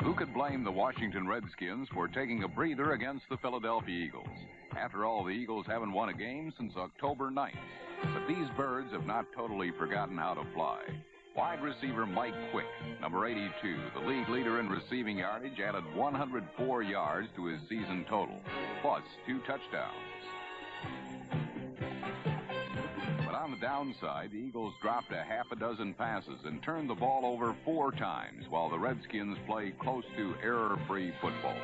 Who could blame the Washington Redskins for taking a breather against the Philadelphia Eagles? After all, the Eagles haven't won a game since October 9th. But these birds have not totally forgotten how to fly. Wide receiver Mike Quick, number 82, the league leader in receiving yardage, added 104 yards to his season total, plus 2 touchdowns. But on the downside, the Eagles dropped a half a dozen passes and turned the ball over 4 times, while the Redskins played close to error-free football.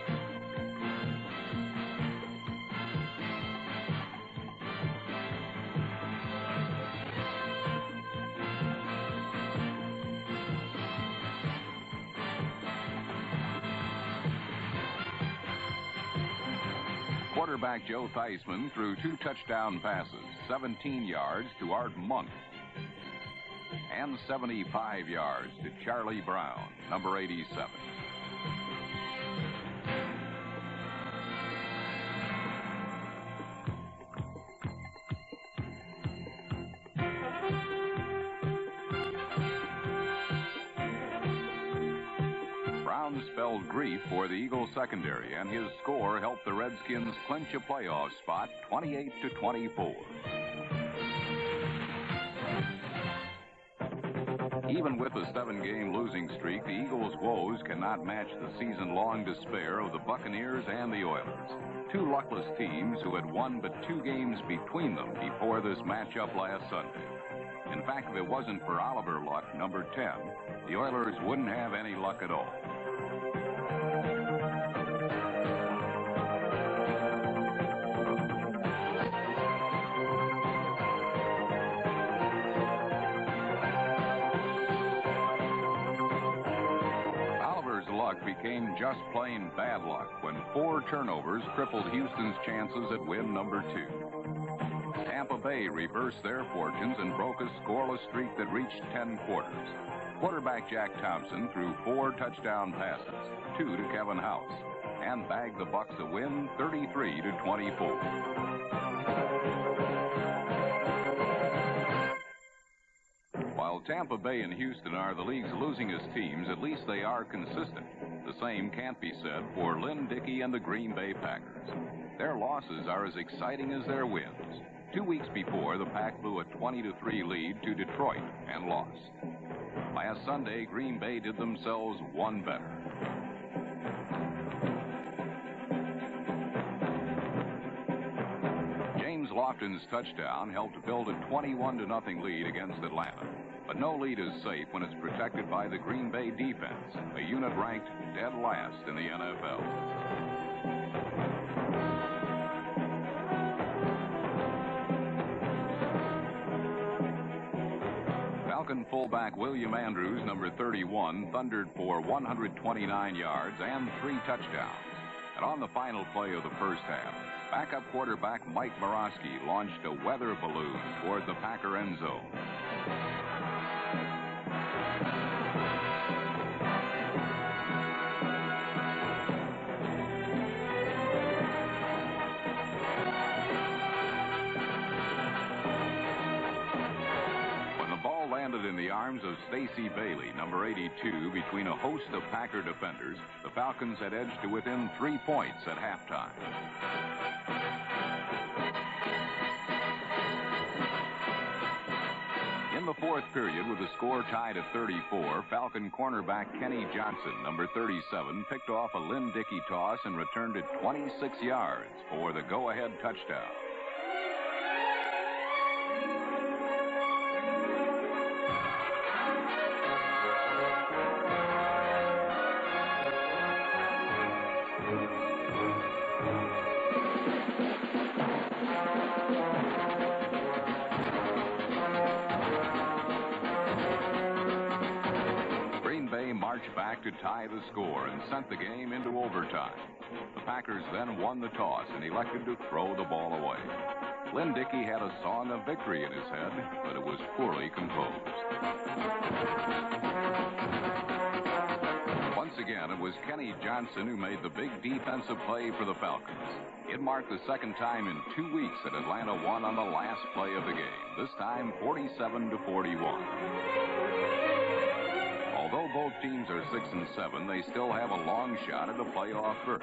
Quarterback Joe Theismann threw 2 touchdown passes, 17 yards to Art Monk, and 75 yards to Charlie Brown, number 87. Spelled grief for the Eagles secondary, and his score helped the Redskins clinch a playoff spot 28-24. Even with a 7-game losing streak, the Eagles' woes cannot match the season-long despair of the Buccaneers and the Oilers, 2 luckless teams who had won but 2 games between them before this matchup last Sunday. In fact, if it wasn't for Oliver Luck, number 10, the Oilers wouldn't have any luck at all. Became just plain bad luck when 4 turnovers crippled Houston's chances at win number 2. Tampa Bay reversed their fortunes and broke a scoreless streak that reached 10 quarters. Quarterback Jack Thompson threw 4 touchdown passes, 2 to Kevin House, and bagged the Bucs a win 33-24. While Tampa Bay and Houston are the league's losingest teams, at least they are consistent. The same can't be said for Lynn Dickey and the Green Bay Packers. Their losses are as exciting as their wins. 2 weeks before, the Pack blew a 20-3 lead to Detroit and lost. Last Sunday, Green Bay did themselves one better. James Lofton's touchdown helped build a 21-0 lead against Atlanta. But no lead is safe when it's protected by the Green Bay defense, a unit ranked dead last in the NFL. Falcon fullback William Andrews, number 31, thundered for 129 yards and 3 touchdowns. And on the final play of the first half, backup quarterback Mike Borowski launched a weather balloon toward the Packer end zone. Landed in the arms of Stacey Bailey, number 82, between a host of Packer defenders, the Falcons had edged to within 3 points at halftime. In the fourth period, with the score tied at 34, Falcon cornerback Kenny Johnson, number 37, picked off a Lynn Dickey toss and returned it 26 yards for the go-ahead touchdown. Back to tie the score and sent the game into overtime. The Packers then won the toss and elected to throw the ball away. Lynn Dickey had a song of victory in his head, but it was poorly composed. Once again, it was Kenny Johnson who made the big defensive play for the Falcons. It marked the second time in 2 weeks that Atlanta won on the last play of the game, this time 47-41. Although both teams are 6-7, they still have a long shot at a playoff berth.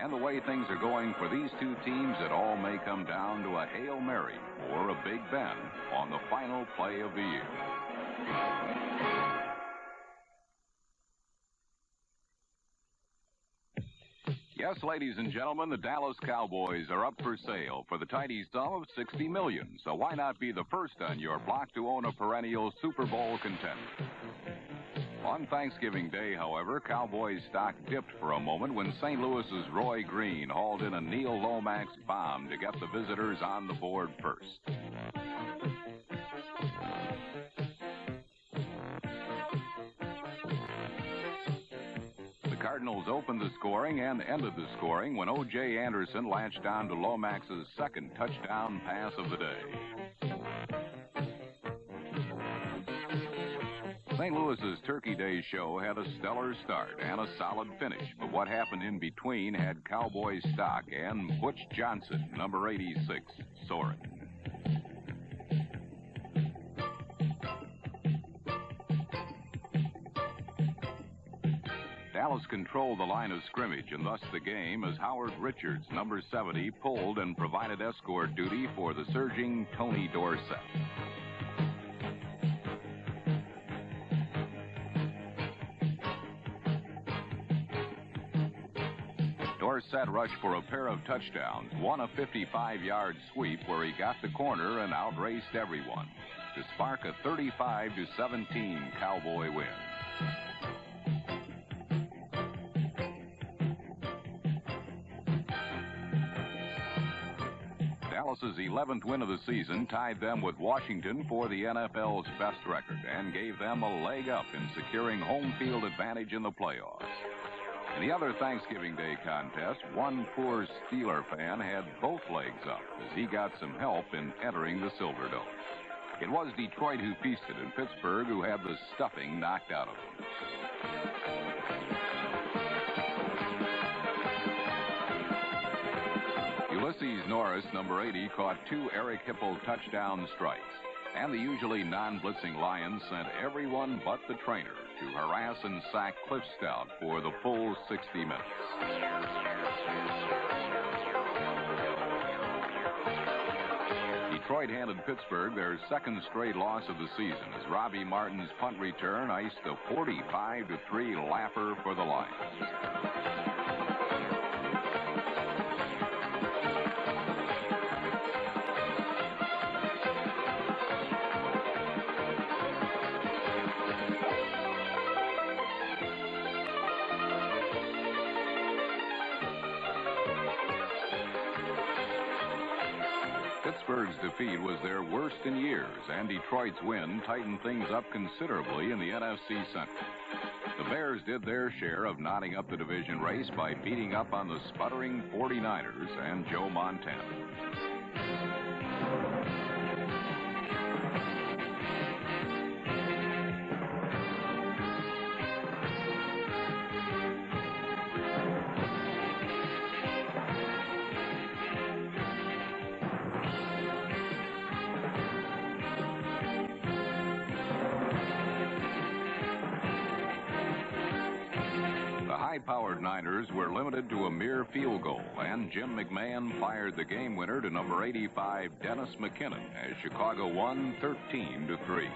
And the way things are going for these two teams, it all may come down to a Hail Mary or a Big Ben on the final play of the year. Yes, ladies and gentlemen, the Dallas Cowboys are up for sale for the tidy sum of $60 million. So why not be the first on your block to own a perennial Super Bowl contender? On Thanksgiving Day, however, Cowboys stock dipped for a moment when St. Louis's Roy Green hauled in a Neil Lomax bomb to get the visitors on the board first. The Cardinals opened the scoring and ended the scoring when O.J. Anderson latched on to Lomax's second touchdown pass of the day. St. Louis's Turkey Day show had a stellar start and a solid finish, but what happened in between had Cowboy stock and Butch Johnson, number 86, soaring. Dallas controlled the line of scrimmage and thus the game as Howard Richards, number 70, pulled and provided escort duty for the surging Tony Dorsett. Dorsett rushed for a pair of touchdowns, won a 55-yard sweep where he got the corner and outraced everyone to spark a 35-17 Cowboy win. Dallas's 11th win of the season tied them with Washington for the NFL's best record and gave them a leg up in securing home field advantage in the playoffs. In the other Thanksgiving Day contest, one poor Steeler fan had both legs up as he got some help in entering the Silverdome. It was Detroit who feasted and Pittsburgh who had the stuffing knocked out of them. Ulysses Norris, number 80, caught two Eric Hipple touchdown strikes. And the usually non-blitzing Lions sent everyone but the trainer to harass and sack Cliff Stout for the full 60 minutes. Detroit handed Pittsburgh their second straight loss of the season as Robbie Martin's punt return iced a 45-3 lapper for the Lions. Pittsburgh's defeat was their worst in years, and Detroit's win tightened things up considerably in the NFC Central. The Bears did their share of knotting up the division race by beating up on the sputtering 49ers and Joe Montana. High-powered Niners were limited to a mere field goal, and Jim McMahon fired the game winner to number 85, Dennis McKinnon, as Chicago won 13-3.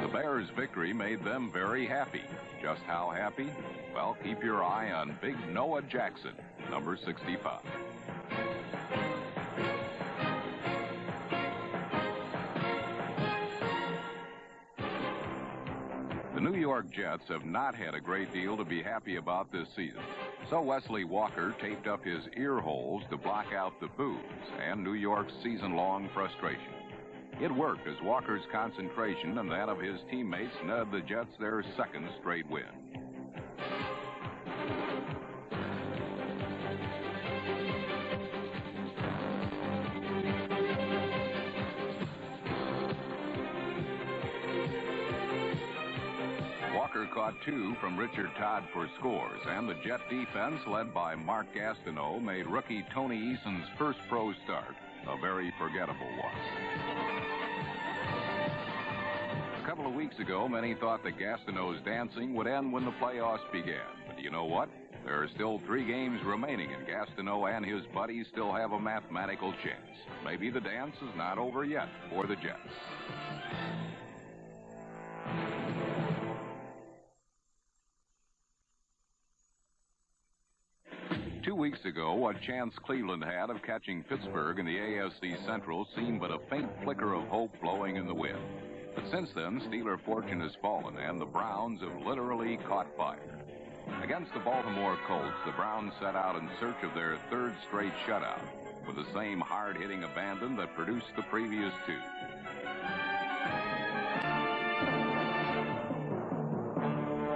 The Bears' victory made them very happy. Just how happy? Well, keep your eye on Big Noah Jackson, number 65. The New York Jets have not had a great deal to be happy about this season. So Wesley Walker taped up his ear holes to block out the boos and New York's season-long frustration. It worked as Walker's concentration and that of his teammates netted the Jets their second straight win. Walker caught two from Richard Todd for scores, and the Jet defense, led by Mark Gastineau, made rookie Tony Eason's first pro start a very forgettable one. A couple of weeks ago, many thought that Gastineau's dancing would end when the playoffs began. But you know what? There are still 3 games remaining, and Gastineau and his buddies still have a mathematical chance. Maybe the dance is not over yet for the Jets. Two weeks ago, what chance Cleveland had of catching Pittsburgh in the AFC Central seemed but a faint flicker of hope blowing in the wind. But since then, Steeler fortune has fallen, and the Browns have literally caught fire. Against the Baltimore Colts, the Browns set out in search of their 3rd straight shutout, with the same hard-hitting abandon that produced the previous 2.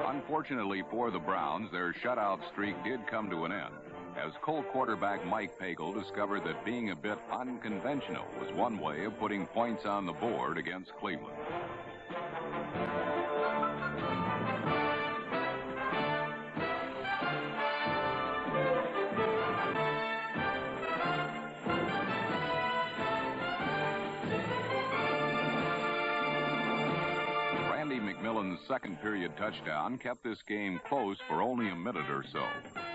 Unfortunately for the Browns, their shutout streak did come to an end, as Colt quarterback Mike Pagel discovered that being a bit unconventional was one way of putting points on the board against Cleveland. Randy McMillan's second-period touchdown kept this game close for only a minute or so.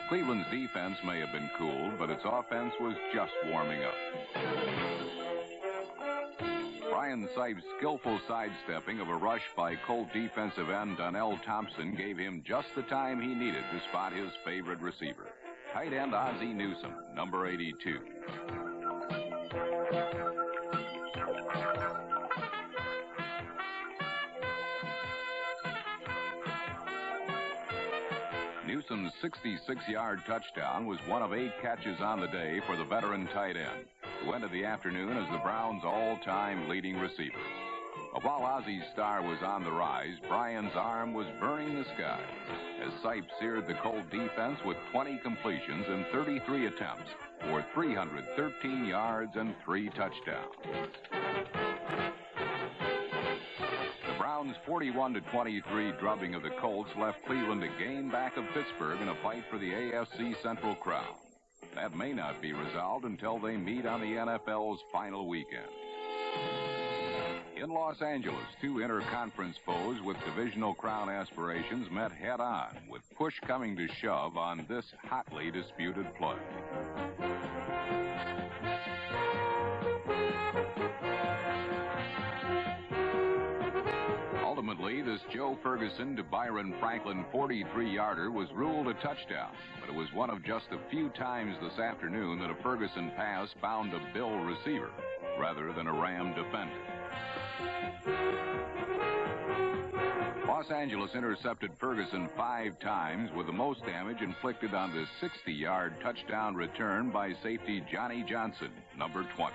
Cleveland's defense may have been cooled, but its offense was just warming up. Brian Sipes' skillful sidestepping of a rush by Colt defensive end Donnell Thompson gave him just the time he needed to spot his favorite receiver, tight end Ozzie Newsome, number 82. Newsome's 66-yard touchdown was one of 8 catches on the day for the veteran tight end, who ended the afternoon as the Browns' all-time leading receiver. While Ozzie's star was on the rise, Brian's arm was burning the sky as Sipes seared the Colt defense with 20 completions in 33 attempts for 313 yards and 3 touchdowns. The Browns' 41-23 drubbing of the Colts left Cleveland a game back of Pittsburgh in a fight for the AFC Central crown. That may not be resolved until they meet on the NFL's final weekend. In Los Angeles, 2 interconference foes with divisional crown aspirations met head-on, with push coming to shove on this hotly disputed play. Ultimately, this Joe Ferguson to Byron Franklin 43-yarder was ruled a touchdown, but it was one of just a few times this afternoon that a Ferguson pass found a Bill receiver rather than a Ram defender. Los Angeles intercepted Ferguson 5 times, with the most damage inflicted on the 60-yard touchdown return by safety Johnny Johnson, number 20.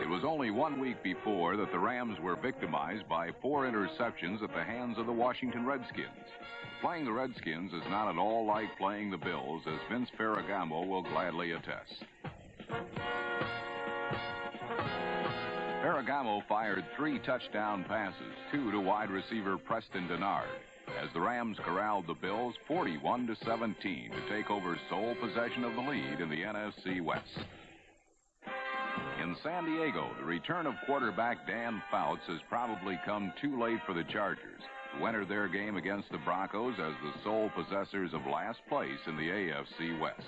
It was only 1 week before that the Rams were victimized by 4 interceptions at the hands of the Washington Redskins. Playing the Redskins is not at all like playing the Bills, as Vince Ferragamo will gladly attest. Ferragamo fired 3 touchdown passes, 2 to wide receiver Preston Denard, as the Rams corralled the Bills 41-17 to take over sole possession of the lead in the NFC West. In San Diego, the return of quarterback Dan Fouts has probably come too late for the Chargers, who entered their game against the Broncos as the sole possessors of last place in the AFC West.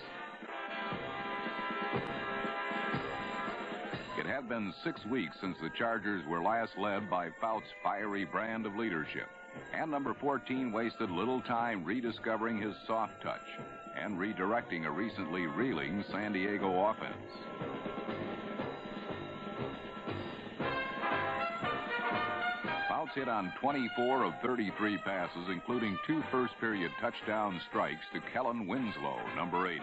It had been 6 weeks since the Chargers were last led by Fouts' fiery brand of leadership, and number 14 wasted little time rediscovering his soft touch and redirecting a recently reeling San Diego offense. Fouts hit on 24 of 33 passes, including 2 first-period touchdown strikes to Kellen Winslow, number 80.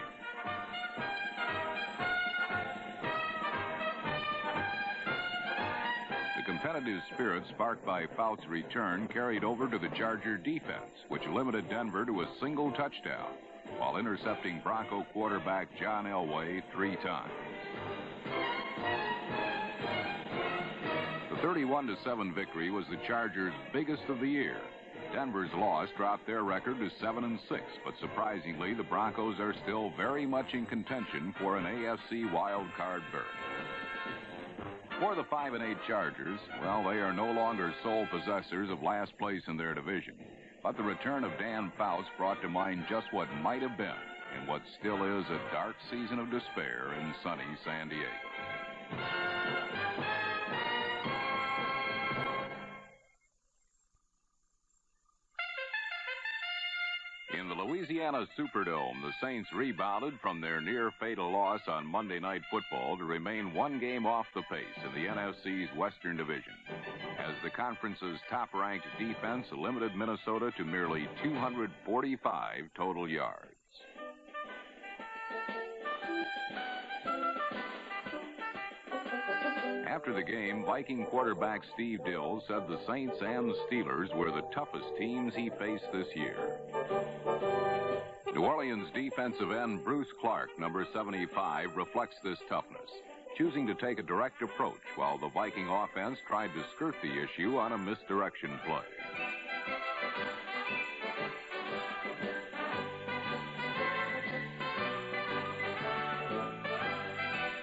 The competitive spirit sparked by Fouts' return carried over to the Charger defense, which limited Denver to a single touchdown, while intercepting Bronco quarterback John Elway 3 times. The 31-7 victory was the Chargers' biggest of the year, Denver's loss dropped their record to 7-6, but surprisingly, the Broncos are still very much in contention for an AFC wild card berth. For the 5-8 Chargers, well, they are no longer sole possessors of last place in their division. But the return of Dan Fouts brought to mind just what might have been in what still is a dark season of despair in sunny San Diego. In the Louisiana Superdome, the Saints rebounded from their near-fatal loss on Monday Night Football to remain one game off the pace in the NFC's Western Division, as the conference's top-ranked defense limited Minnesota to merely 245 total yards. After the game, Viking quarterback Steve Dill said the Saints and the Steelers were the toughest teams he faced this year. New Orleans defensive end Bruce Clark, number 75, reflects this toughness, choosing to take a direct approach while the Viking offense tried to skirt the issue on a misdirection play.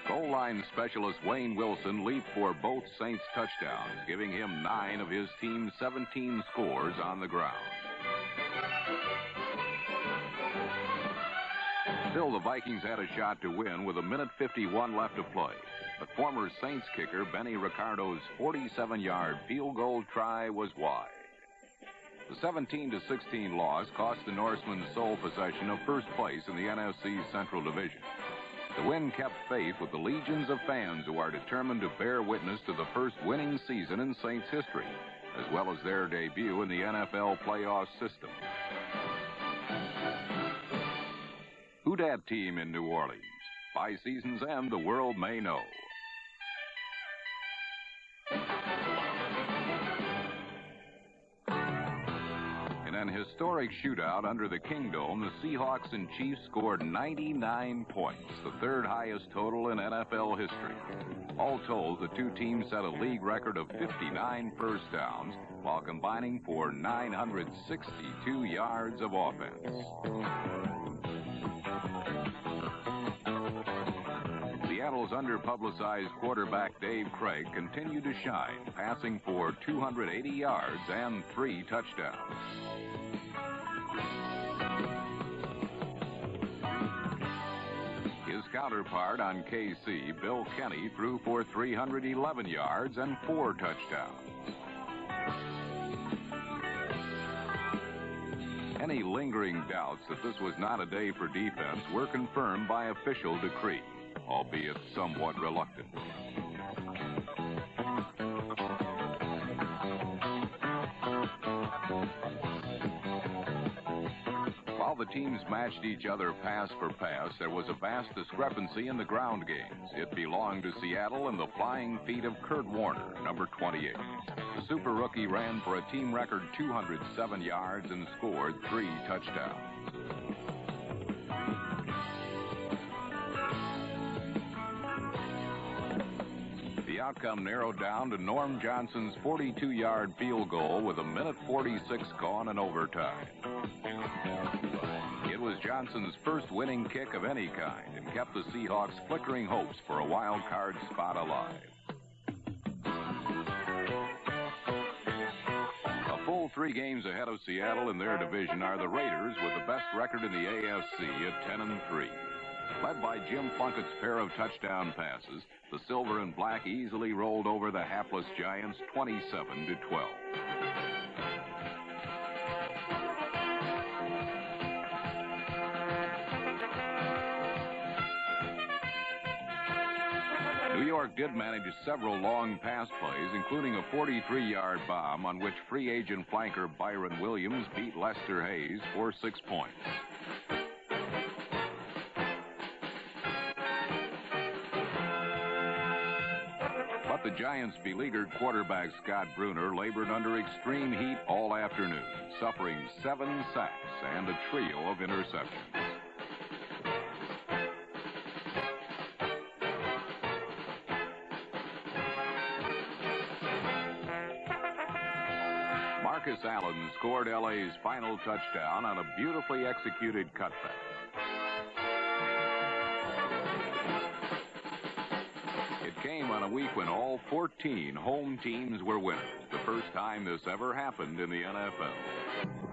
Goal line specialist Wayne Wilson leaped for both Saints touchdowns, giving him 9 of his team's 17 scores on the ground. Still, the Vikings had a shot to win with 1:51 left to play. But former Saints kicker Benny Ricardo's 47-yard field goal try was wide. The 17-16 loss cost the Norsemen sole possession of first place in the NFC Central Division. The win kept faith with the legions of fans who are determined to bear witness to the first winning season in Saints history, as well as their debut in the NFL playoff system. Who dat team in New Orleans? By season's end, the world may know. In an historic shootout under the Kingdome, the Seahawks and Chiefs scored 99 points, the third highest total in NFL history. All told, the two teams set a league record of 59 first downs while combining for 962 yards of offense. Seattle's underpublicized quarterback Dave Craig continued to shine, passing for 280 yards and 3 touchdowns. His counterpart on KC, Bill Kenny, threw for 311 yards and 4 touchdowns. Any lingering doubts that this was not a day for defense were confirmed by official decree, albeit somewhat reluctantly. While the teams matched each other pass for pass, there was a vast discrepancy in the ground games. It belonged to Seattle and the flying feet of Kurt Warner, number 28. The super rookie ran for a team record 207 yards and scored 3 touchdowns. The outcome narrowed down to Norm Johnson's 42-yard field goal with 1:46 gone in overtime. It was Johnson's first winning kick of any kind and kept the Seahawks' flickering hopes for a wild card spot alive. A full 3 games ahead of Seattle in their division are the Raiders with the best record in the AFC at 10-3. Led by Jim Plunkett's pair of touchdown passes, the Silver and Black easily rolled over the hapless Giants 27-12. New York did manage several long pass plays, including a 43-yard bomb on which free agent flanker Byron Williams beat Lester Hayes for 6 points. But the Giants' beleaguered quarterback Scott Bruner labored under extreme heat all afternoon, suffering 7 sacks and a trio of interceptions. Marcus Allen scored LA's final touchdown on a beautifully executed cutback. It came on a week when all 14 home teams were winners, the first time this ever happened in the NFL.